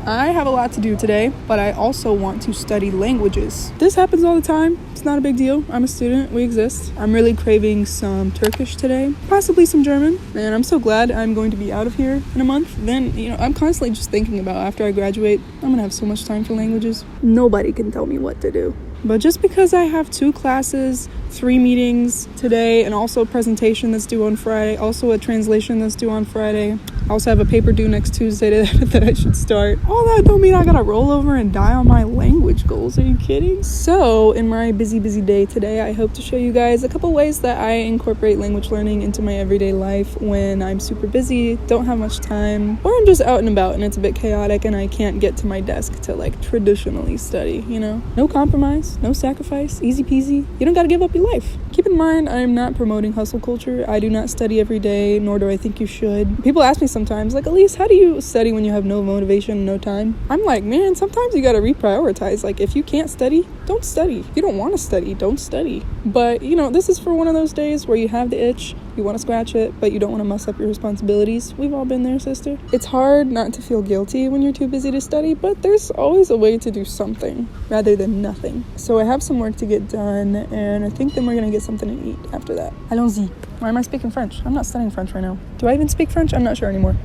I have a lot to do today, but I also want to study languages. This happens all the time. It's not a big deal. I'm a student. We exist. I'm really craving some Turkish today, possibly some German, and I'm so glad I'm going to be out of here in a month. Then, I'm constantly just thinking about after I graduate, I'm gonna have so much time for languages. Nobody can tell me what to do. But just because I have 2 classes, 3 meetings today, and also a presentation that's due on Friday, also a translation that's due on Friday, I also have a paper due next Tuesday that I should start. All that don't mean I gotta roll over and die on my language goals. Are you kidding? So, in my busy day today, I hope to show you guys a couple ways that I incorporate language learning into my everyday life when I'm super busy, don't have much time, or I'm just out and about and it's a bit chaotic and I can't get to my desk to traditionally study, No compromise. No sacrifice, easy peasy. You don't gotta give up your life. Keep in mind, I am not promoting hustle culture. I do not study every day, nor do I think you should. People ask me sometimes, Elise, how do you study when you have no motivation, no time? I'm like, man, sometimes you gotta reprioritize. If you can't study, don't study. If you don't want to study, don't study. But, this is for one of those days where you have the itch, you want to scratch it, but you don't want to mess up your responsibilities. We've all been there, sister. It's hard not to feel guilty when you're too busy to study, but there's always a way to do something rather than nothing. So I have some work to get done, and I think then we're going to get something to eat after that. Allons-y. Why am I speaking French? I'm not studying French right now. Do I even speak French? I'm not sure anymore.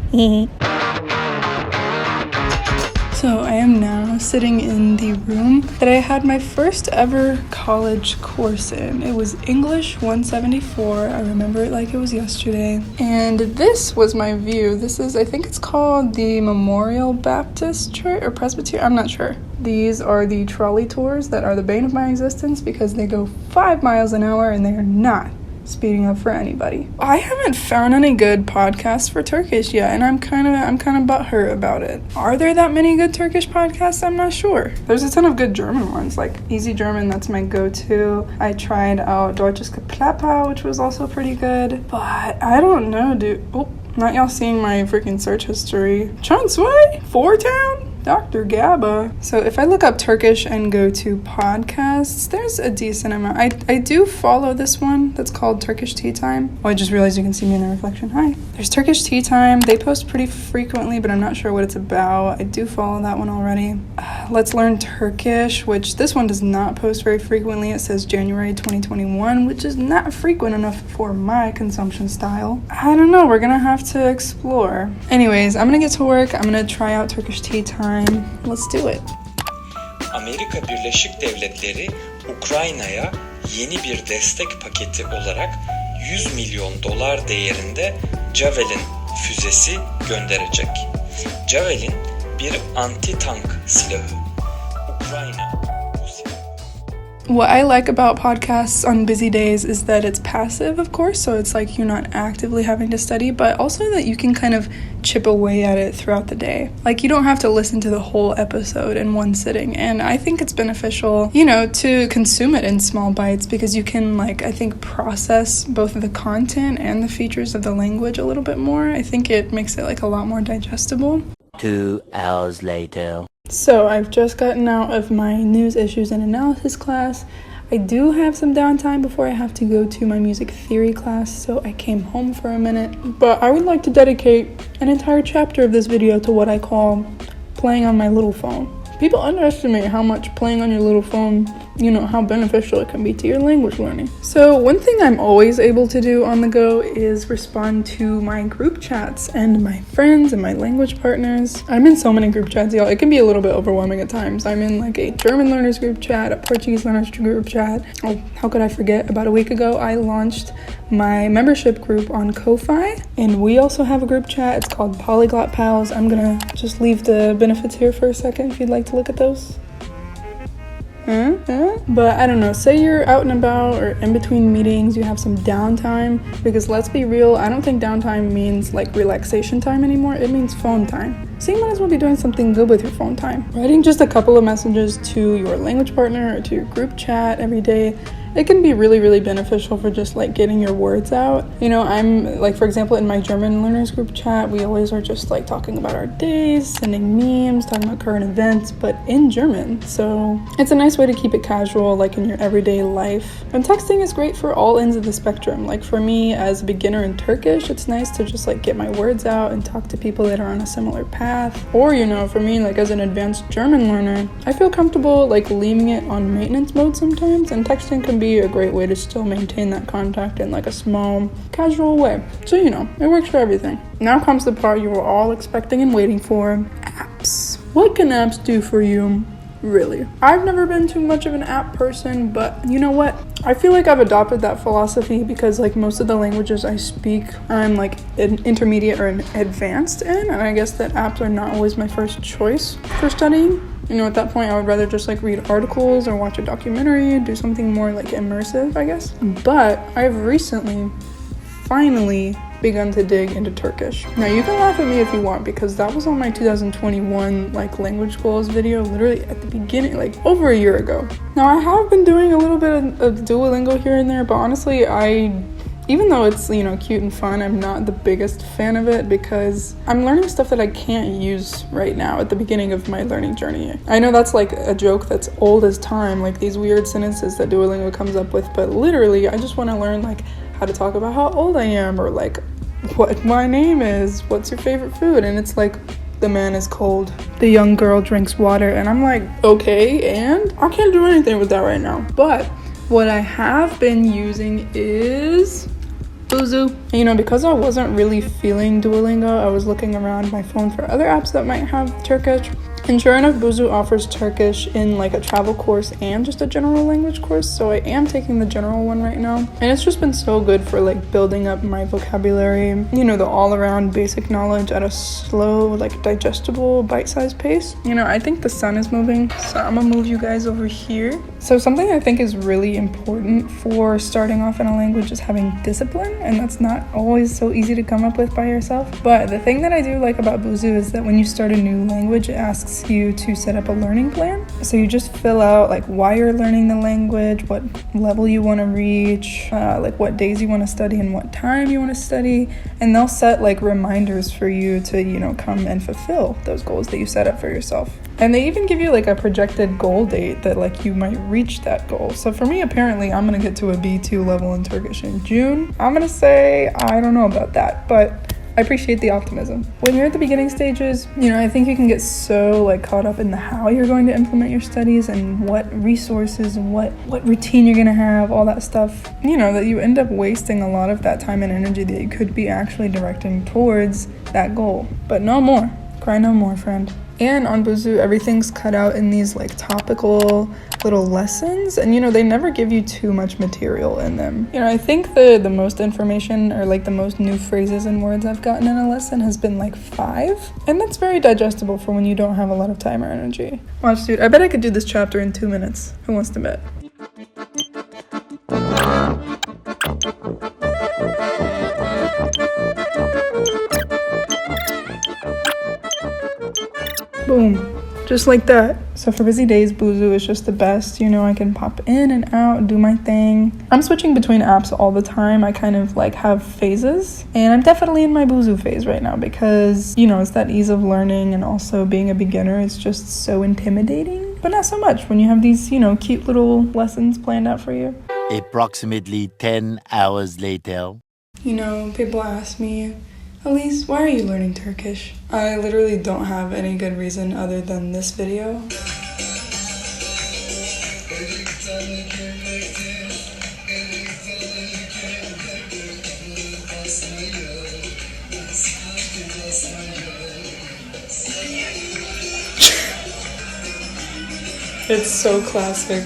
So I am now sitting in the room that I had my first ever college course in. It was English 174. I remember it like it was yesterday. And this was my view. I think it's called the Memorial Baptist Church or Presbyterian. I'm not sure. These are the trolley tours that are the bane of my existence because they go 5 miles an hour and they are not speeding up for anybody. I haven't found any good podcasts for Turkish yet, and I'm kind of butthurt about it. Are there that many good Turkish podcasts? I'm not sure. There's a ton of good German ones, like Easy German, that's my go-to. I tried out Deutsches Geplapper, which was also pretty good, but I don't know, dude. Oh, not y'all seeing my freaking search history. Chansway? Four Town? Dr. Gabba. So if I look up Turkish and go to podcasts, there's a decent amount. I do follow this one that's called Turkish Tea Time. Oh, I just realized you can see me in the reflection. Hi. There's Turkish Tea Time. They post pretty frequently, but I'm not sure what it's about. I do follow that one already. Let's Learn Turkish, which this one does not post very frequently. It says January 2021, which is not frequent enough for my consumption style. I don't know. We're gonna have to explore. Anyways, I'm gonna get to work. I'm gonna try out Turkish Tea Time. Let's do it. Amerika Birleşik Devletleri Ukrayna'ya yeni bir destek paketi olarak $100 milyon değerinde Javelin füzesi gönderecek. Javelin bir anti-tank silahı. Ukrayna What I like about podcasts on busy days is that it's passive, of course, so it's you're not actively having to study, but also that you can kind of chip away at it throughout the day. You don't have to listen to the whole episode in one sitting, and I think it's beneficial, to consume it in small bites because you can, I think, process both the content and the features of the language a little bit more. I think it makes it, a lot more digestible. 2 hours later. So I've just gotten out of my news issues and analysis class. I do have some downtime before I have to go to my music theory class, so I came home for a minute. But I would like to dedicate an entire chapter of this video to what I call playing on my little phone. People underestimate how much playing on your little phone, how beneficial it can be to your language learning. So one thing I'm always able to do on the go is respond to my group chats and my friends and my language partners. I'm in so many group chats, y'all. It can be a little bit overwhelming at times. I'm in a German learners group chat, a Portuguese learners group chat. Oh, how could I forget? About a week ago, I launched my membership group on Ko-Fi, and we also have a group chat. It's called Polyglot Pals. I'm gonna just leave the benefits here for a second if you'd like to look at those. But I don't know, say you're out and about or in between meetings, you have some downtime, because let's be real, I don't think downtime means relaxation time anymore. It means phone time. So you might as well be doing something good with your phone time. Writing just a couple of messages to your language partner or to your group chat every day, it can be really, really beneficial for just getting your words out. I'm for example, in my German learners group chat, we always are just talking about our days, sending memes, talking about current events, but in German. So it's a nice way to keep it casual, in your everyday life. And texting is great for all ends of the spectrum. For me as a beginner in Turkish, it's nice to just get my words out and talk to people that are on a similar path. path. Or, you know, for me, like as an advanced German learner, I feel comfortable like leaving it on maintenance mode sometimes, and texting can be a great way to still maintain that contact in like a small, casual way. So, you know, it works for everything. Now comes the part you were all expecting and waiting for, apps. What can apps do for you? Really. I've never been too much of an app person, but you know what? I feel like I've adopted that philosophy because like most of the languages I speak, I'm like an intermediate or an advanced in, and I guess that apps are not always my first choice for studying. You know, at that point, I would rather just like read articles or watch a documentary, do something more like immersive, I guess. But I've recently, finally, begun to dig into Turkish. Now you can laugh at me if you want, because that was on my 2021 like language goals video, literally at the beginning, like over a year ago. Now I have been doing a little bit of Duolingo here and there, but honestly even though it's, you know, cute and fun, I'm not the biggest fan of it because I'm learning stuff that I can't use right now at the beginning of my learning journey. I know that's like a joke that's old as time, like these weird sentences that Duolingo comes up with, but literally I just want to learn like how to talk about how old I am, or like what my name is, what's your favorite food, and it's like, the man is cold, the young girl drinks water, and I'm like, okay, and I can't do anything with that right now. But what I have been using is Busuu. You know, because I wasn't really feeling Duolingo, I was looking around my phone for other apps that might have Turkish. And sure enough, Busuu offers Turkish in like a travel course and just a general language course. So I am taking the general one right now. And it's just been so good for like building up my vocabulary, you know, the all around basic knowledge at a slow, like digestible, bite-sized pace. You know, I think the sun is moving, so I'm gonna move you guys over here. So something I think is really important for starting off in a language is having discipline. And that's not always so easy to come up with by yourself. But the thing that I do like about Busuu is that when you start a new language, it asks you to set up a learning plan. So you just fill out like why you're learning the language, what level you want to reach, like what days you want to study and what time you want to study, and they'll set like reminders for you to, you know, come and fulfill those goals that you set up for yourself. And they even give you like a projected goal date that like you might reach that goal. So for me, apparently I'm gonna get to a B2 level in Turkish in June. I'm gonna say I don't know about that, but I appreciate the optimism. When you're at the beginning stages, you know, I think you can get so like caught up in the how you're going to implement your studies and what resources and what routine you're gonna have, all that stuff, you know, that you end up wasting a lot of that time and energy that you could be actually directing towards that goal. But no more. Cry no more, friend. And on Busuu, everything's cut out in these like topical little lessons, and you know, they never give you too much material in them. You know, I think the most information or like the most new phrases and words I've gotten in a lesson has been like 5, and that's very digestible for when you don't have a lot of time or energy. Watch, dude, I bet I could do this chapter in 2 minutes. Who wants to bet? Boom. Just like that. So for busy days, Busuu is just the best. You know, I can pop in and out, do my thing. I'm switching between apps all the time. I kind of like have phases. And I'm definitely in my Busuu phase right now because, you know, it's that ease of learning, and also being a beginner is just so intimidating. But not so much when you have these, you know, cute little lessons planned out for you. Approximately 10 hours later. You know, people ask me, Elise, why are you learning Turkish? I literally don't have any good reason other than this video. It's so classic.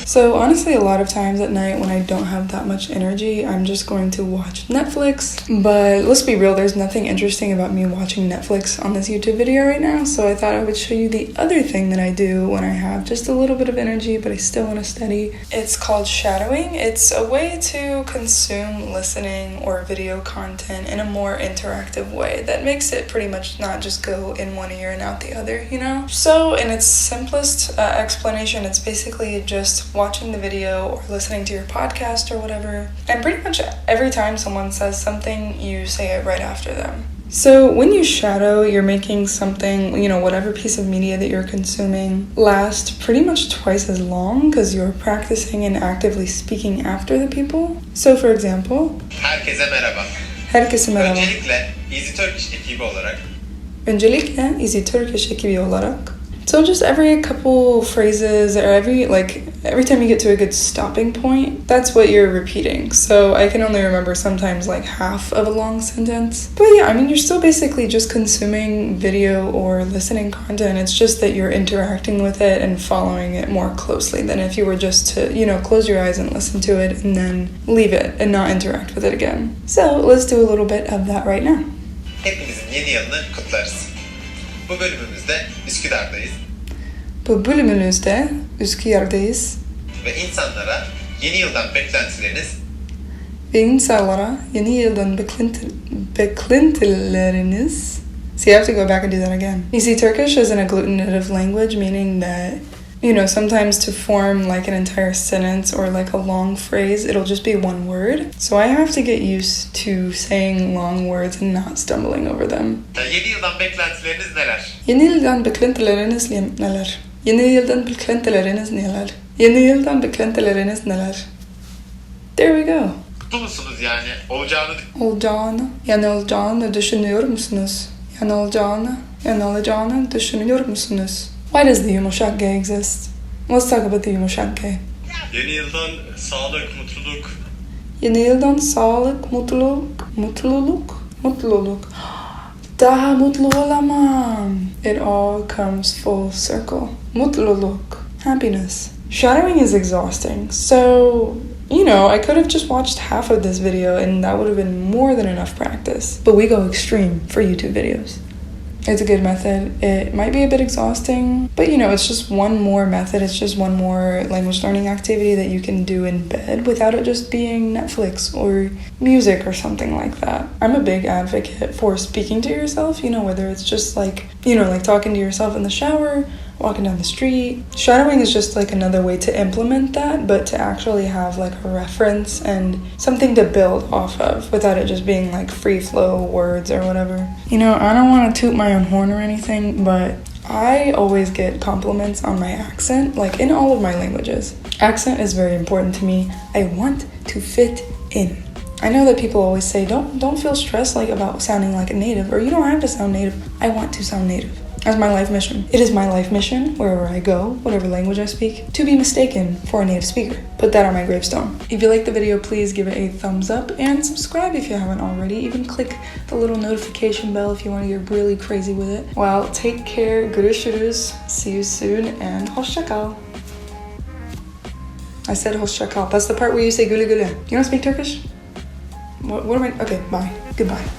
So honestly, a lot of times at night when I don't have that much energy, I'm just going to watch Netflix. But let's be real, there's nothing interesting about me watching Netflix on this YouTube video right now. So I thought I would show you the other thing that I do when I have just a little bit of energy, but I still want to study. It's called shadowing. It's a way to consume listening or video content in a more interactive way that makes it pretty much not just go in one ear and out the other, you know? So in its simplest explanation, it's basically just watching the video or listening to your podcast or whatever, and pretty much every time someone says something, you say it right after them. So when you shadow, you're making something, you know, whatever piece of media that you're consuming last pretty much twice as long because you're practicing and actively speaking after the people. So for example, Herkese merhaba. Herkese merhaba. Öncelikle Easy Turkish ekibi olarak Öncelikle Easy Turkish ekibi olarak. So just every couple phrases or every time you get to a good stopping point, that's what you're repeating. So I can only remember sometimes like half of a long sentence. But yeah, I mean, you're still basically just consuming video or listening content. It's just that you're interacting with it and following it more closely than if you were just to, close your eyes and listen to it and then leave it and not interact with it again. So let's do a little bit of that right now. hepinizin yeni yılını kutlarız. Bu bölümümüzde Üsküdar'dayız Bu bölümümüzde Üsküdar'dayız ve insanlara yeni yıldan beklentileriniz ve insanlara yeni yıldan beklentileriniz. See, I have to go back and do that again. You see, Turkish isn't a agglutinative language, meaning that, sometimes to form like an entire sentence or like a long phrase, it'll just be one word. So I have to get used to saying long words and not stumbling over them. Yeni yıldan beklentileriniz neler? Yeni yıldan beklentileriniz neler? Yeni yıldan beklentileriniz neler? Yeni yıldan beklentileriniz neler? There we go. Mutlu musunuz yani? Olacağını düşünüyor musunuz? Olacağını düşünüyor musunuz? Why does the yumuşak G exist? Let's talk about the yumuşak G. Yeni yıldan sağlık, mutluluk. Yeni yıldan sağlık, mutluluk. Daha mutlu olamam. It all comes full circle. Mutluluk, happiness. Shadowing is exhausting, so, I could have just watched half of this video and that would have been more than enough practice. But we go extreme for YouTube videos. It's a good method. It might be a bit exhausting, but it's just one more method. It's just one more language learning activity that you can do in bed without it just being Netflix or music or something like that. I'm a big advocate for speaking to yourself, whether it's just like talking to yourself in the shower, walking down the street. Shadowing is just like another way to implement that, but to actually have like a reference and something to build off of without it just being like free flow words or whatever. I don't want to toot my own horn or anything, but I always get compliments on my accent, like in all of my languages. Accent is very important to me. I want to fit in. I know that people always say, don't feel stressed about sounding like a native, or you don't have to sound native. I want to sound native. As my life mission. It is my life mission, wherever I go, whatever language I speak, to be mistaken for a native speaker. Put that on my gravestone. If you like the video, please give it a thumbs up and subscribe if you haven't already. Even click the little notification bell if you want to get really crazy with it. Well, take care, görüşürüz, see you soon, and hoşça kal. I said hoşça kal. That's the part where you say güle güle. You don't speak Turkish? What am I? Okay, bye. Goodbye.